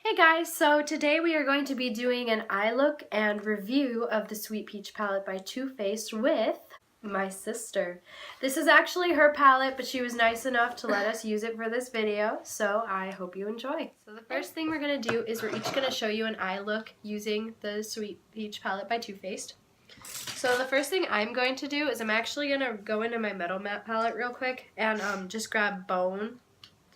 Hey guys, so today we are going to be doing an eye look and review of the Sweet Peach palette by Too Faced with my sister. This is actually her palette, but she was nice enough to let us use it for this video, so I hope you enjoy. So the first thing we're going to do is we're each going to show you an eye look using the Sweet Peach palette by Too Faced. So the first thing I'm going to do is I'm actually going to go into my Metal Matte palette real quick and just grab Bone.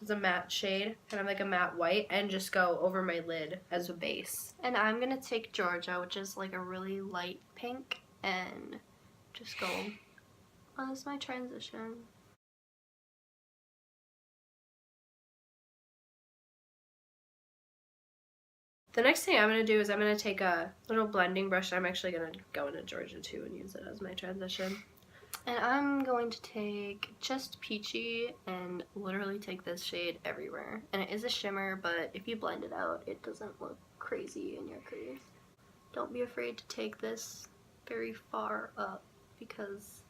It's a matte shade, kind of like a matte white, and just go over my lid as a base. And I'm going to take Georgia, which is like a really light pink, and just go as my transition. The next thing I'm going to do is I'm going to take a little blending brush. I'm actually going to go into Georgia too and use it as my transition. And I'm going to take just Peachy and literally take this shade everywhere. And it is a shimmer, but if you blend it out, it doesn't look crazy in your crease. Don't be afraid to take this very far up because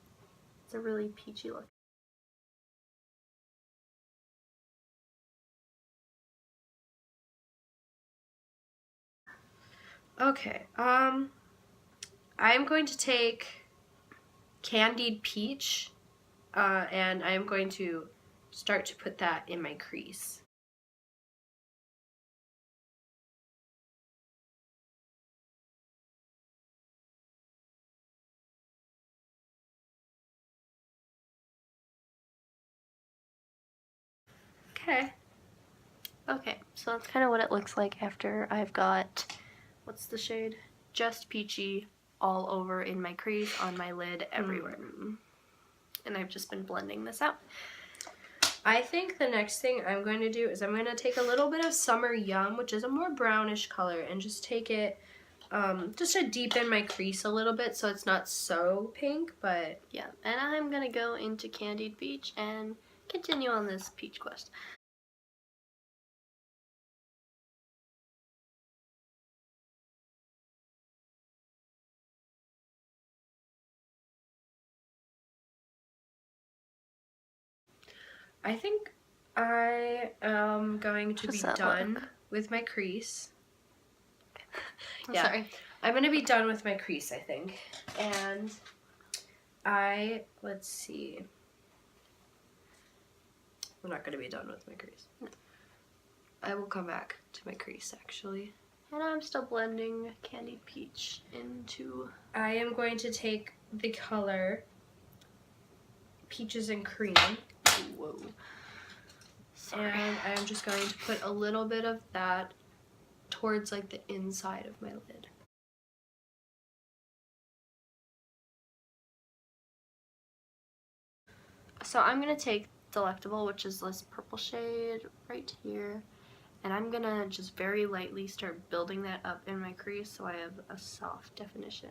it's a really peachy look. Okay, I'm going to take Candied Peach, and I'm going to start to put that in my crease. Okay, so that's kind of what it looks like after I've got, what's the shade? Just Peachy all over in my crease, on my lid, everywhere. And I've just been blending this out. I think the next thing I'm going to do is I'm going to take a little bit of Summer Yum, which is a more brownish color, and just take it just to deepen my crease a little bit so it's not so pink, but yeah. And I'm going to go into Candied Peach and continue on this peach quest. I think I am going to be done with my crease. Yeah. Sorry. I'm going to be done with my crease, I think. And let's see. I'm not going to be done with my crease. No. I will come back to my crease, actually. And I'm still blending Candied Peach into... I am going to take the color Peaches and Cream. Whoa. Sorry. And I'm just going to put a little bit of that towards like the inside of my lid. So I'm going to take Delectable, which is this purple shade right here, and I'm going to just very lightly start building that up in my crease so I have a soft definition.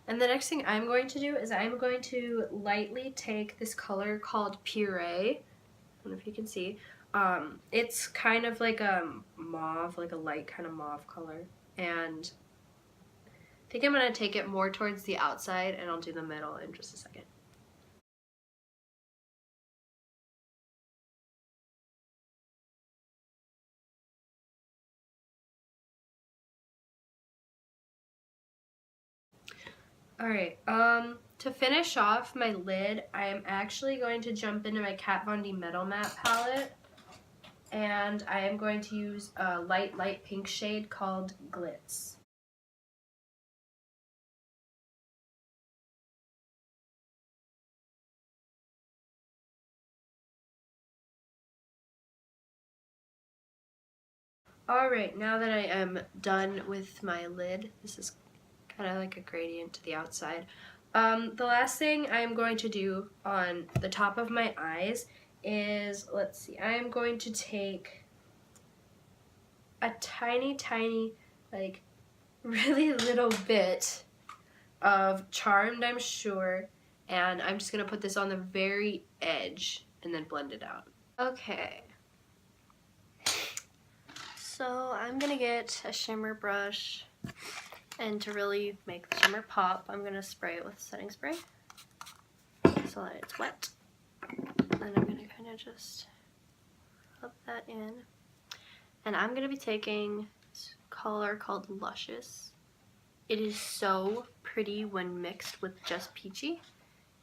And the next thing I'm going to do is I'm going to lightly take this color called Puree. I don't know if you can see. It's kind of like a mauve, like a light kind of mauve color. And I think I'm going to take it more towards the outside, and I'll do the middle in just a second. Alright, to finish off my lid, I am actually going to jump into my Kat Von D Metal Matte palette, and I am going to use a light pink shade called Glitz. Alright, now that I am done with my lid, this is kind of like a gradient to the outside. The last thing I'm going to do on the top of my eyes is, let's see, I am going to take a tiny, like, really little bit of Charmed, I'm sure, and I'm just going to put this on the very edge and then blend it out. Okay. So I'm going to get a shimmer brush, and to really make the shimmer pop, I'm going to spray it with setting spray. so that it's wet. And then I'm going to kind of just rub that in. And I'm going to be taking this color called Luscious. It is so pretty when mixed with just peachy.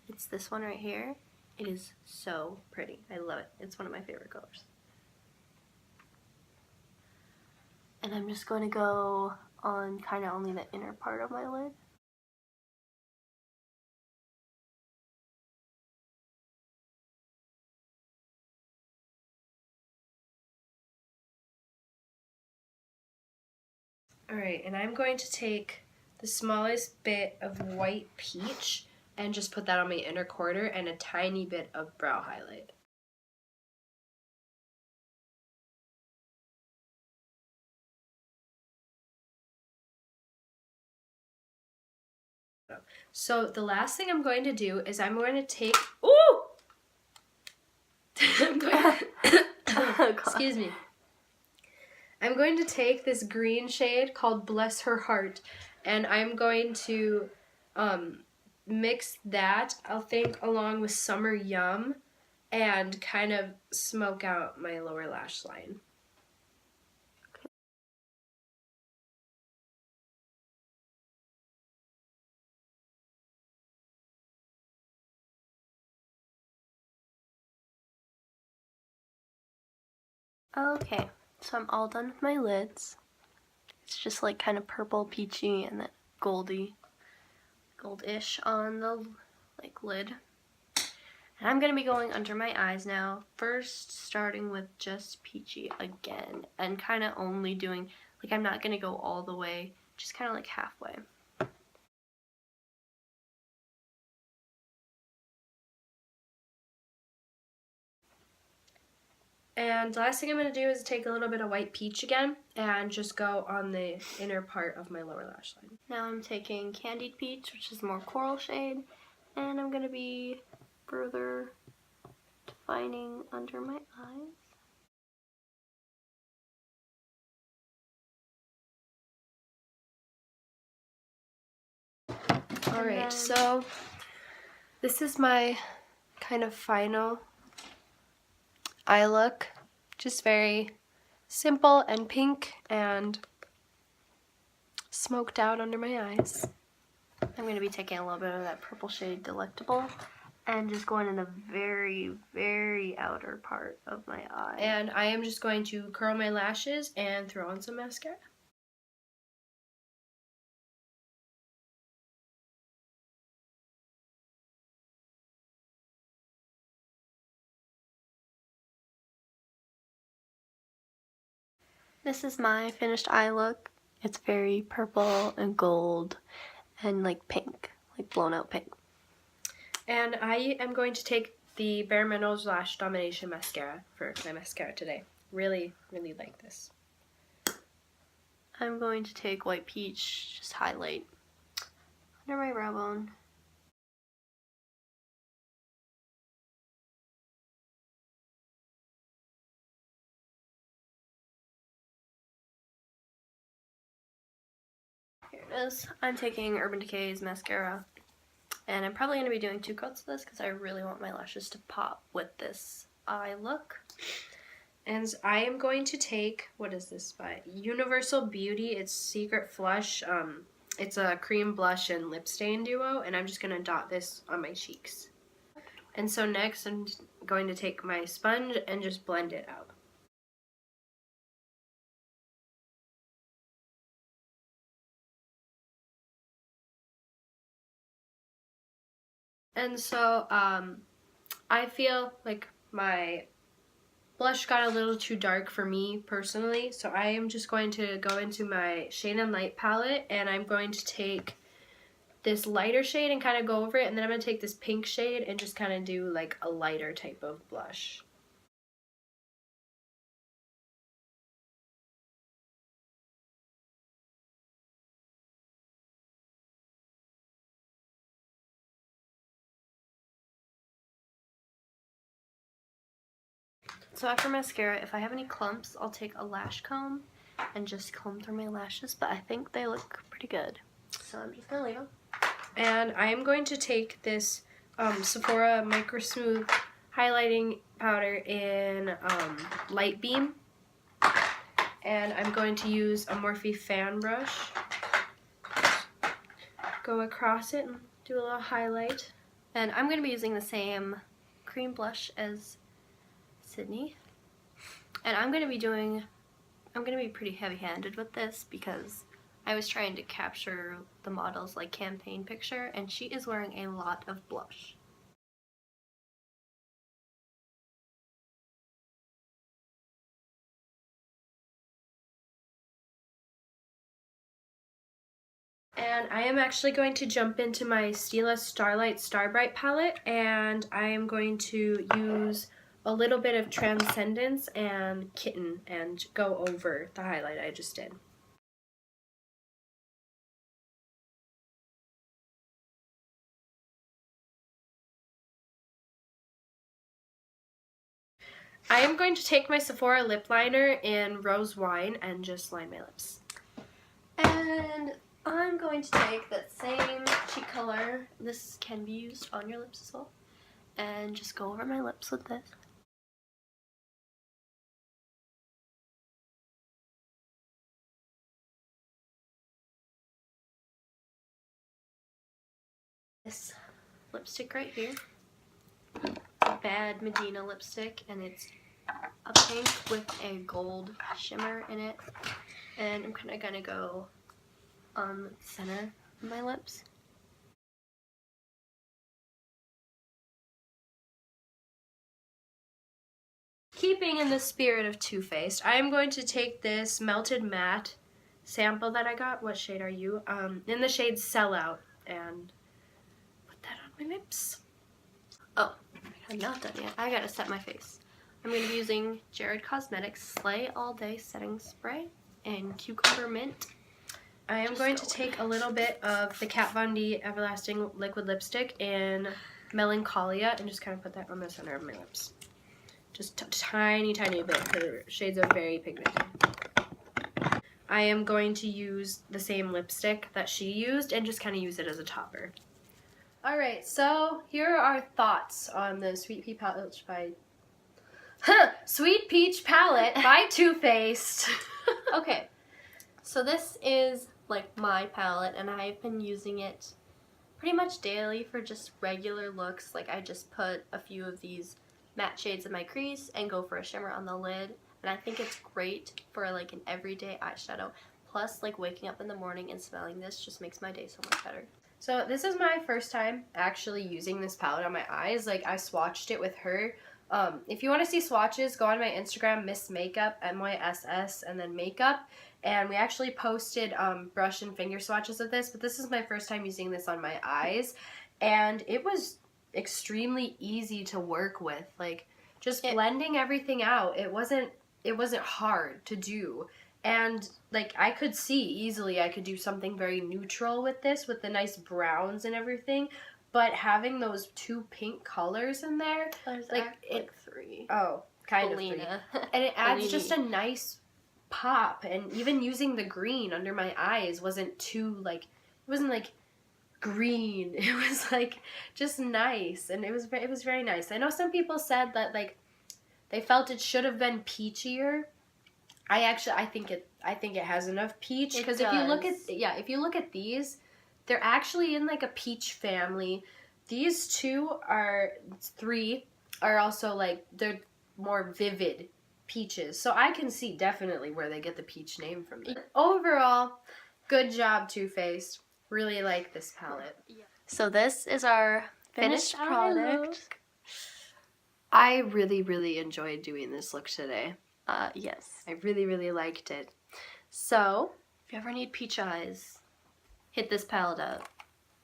It's this one right here. It is so pretty. I love it. It's one of my favorite colors. And I'm just going to go on kind of only the inner part of my lid. Alright, and I'm going to take the smallest bit of white peach and just put that on my inner quarter and a tiny bit of brow highlight. So the last thing I'm going to do is I'm going to take, ooh! I'm going Oh, excuse me. I'm going to take this green shade called Bless Her Heart, and I'm going to mix that, I'll think, along with Summer Yum, and kind of smoke out my lower lash line. Okay, so I'm all done with my lids. It's just like kind of purple, peachy, and then goldish on the like lid. And I'm going to be going under my eyes now, first starting with just peachy again, and kind of only doing, like I'm not going to go all the way, just kind of like halfway. And the last thing I'm going to do is take a little bit of white peach again and just go on the inner part of my lower lash line. Now I'm taking Candied Peach, which is more coral shade, and I'm going to be further defining under my eyes. Alright, so this is my kind of final eye look. Just very simple and pink and smoked out under my eyes. I'm going to be taking a little bit of that purple shade Delectable and just going in the very, very outer part of my eye. And I am just going to curl my lashes and throw on some mascara. This is my finished eye look. It's very purple and gold and like pink, like blown out pink. And I am going to take the BareMinerals Lash Domination Mascara for my mascara today. Really, really like this. I'm going to take White Peach, just highlight under my brow bone. Here it is. I'm taking Urban Decay's mascara, and I'm probably going to be doing 2 coats of this because I really want my lashes to pop with this eye look. And I am going to take, what is this by? Universal Beauty. It's Secret Flush. It's a cream blush and lip stain duo, and I'm just going to dot this on my cheeks. And so next I'm going to take my sponge and just blend it out. And so I feel like my blush got a little too dark for me personally, so I am just going to go into my Shade and Light palette, and I'm going to take this lighter shade and kind of go over it, and then I'm going to take this pink shade and just kind of do like a lighter type of blush. So after mascara, if I have any clumps, I'll take a lash comb and just comb through my lashes, but I think they look pretty good. So I'm just going to leave them. And I am going to take this Sephora Microsmooth highlighting powder in Light Beam. And I'm going to use a Morphe fan brush. Go across it and do a little highlight. And I'm going to be using the same cream blush as Sydney. And I'm going to be pretty heavy-handed with this because I was trying to capture the model's like campaign picture, and she is wearing a lot of blush. And I am actually going to jump into my Stila Starlight Starbright palette, and I am going to use a little bit of Transcendence and Kitten and go over the highlight I just did. I am going to take my Sephora lip liner in Rose Wine and just line my lips. And I'm going to take that same cheek color, this can be used on your lips as well, and just go over my lips with this. This lipstick right here, Bad Medina lipstick, and it's a pink with a gold shimmer in it, and I'm kind of gonna go on the center of my lips. Keeping in the spirit of Too Faced, I am going to take this Melted Matte sample that I got. What shade are you? In the shade Sellout, and put that on my lips. Oh, I'm not done yet. I gotta set my face. I'm gonna be using Gerad Cosmetics Slay All Day Setting Spray in Cucumber Mint. I am going to take a little bit of the Kat Von D Everlasting Liquid Lipstick in Melancholia and just kind of put that on the center of my lips. Just a tiny, tiny bit because the shades are very pigmented. I am going to use the same lipstick that she used and just kind of use it as a topper. Alright, so here are our thoughts on the Sweet Peach Palette by... Sweet Peach Palette by Too Faced. Okay, so this is like my palette, and I've been using it pretty much daily for just regular looks. Like I just put a few of these matte shades in my crease and go for a shimmer on the lid, and I think it's great for like an everyday eyeshadow. Plus, like waking up in the morning and smelling this just makes my day so much better. So this is my first time actually using this palette on my eyes. Like I swatched it with her. If you want to see swatches, go on my Instagram, Miss Makeup, MYSS, and then Makeup. And we actually posted brush and finger swatches of this, but this is my first time using this on my eyes. And it was extremely easy to work with. Like just blending everything out, it wasn't hard to do. And like I could see easily I could do something very neutral with this, with the nice browns and everything. But having those two pink colors in there, there's like three. Oh, kind of three. And it adds just a nice pop. And even using the green under my eyes wasn't too like, it wasn't like green. It was like just nice, and it was very nice. I know some people said that like they felt it should have been peachier. I think it has enough peach, because if you look at these, they're actually in like a peach family. These three are also like, they're more vivid peaches. So I can see definitely where they get the peach name from. Overall, good job, Too Faced. Really like this palette. So this is our finished product. I really, really enjoyed doing this look today. Yes. I really, really liked it. So, if you ever need peach eyes, hit this palette up.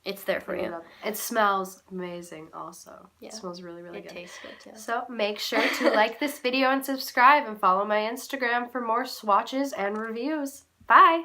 It's there for you. It smells amazing also. Yeah. It smells really, really good. It tastes good too. So make sure to like this video and subscribe and follow my Instagram for more swatches and reviews. Bye!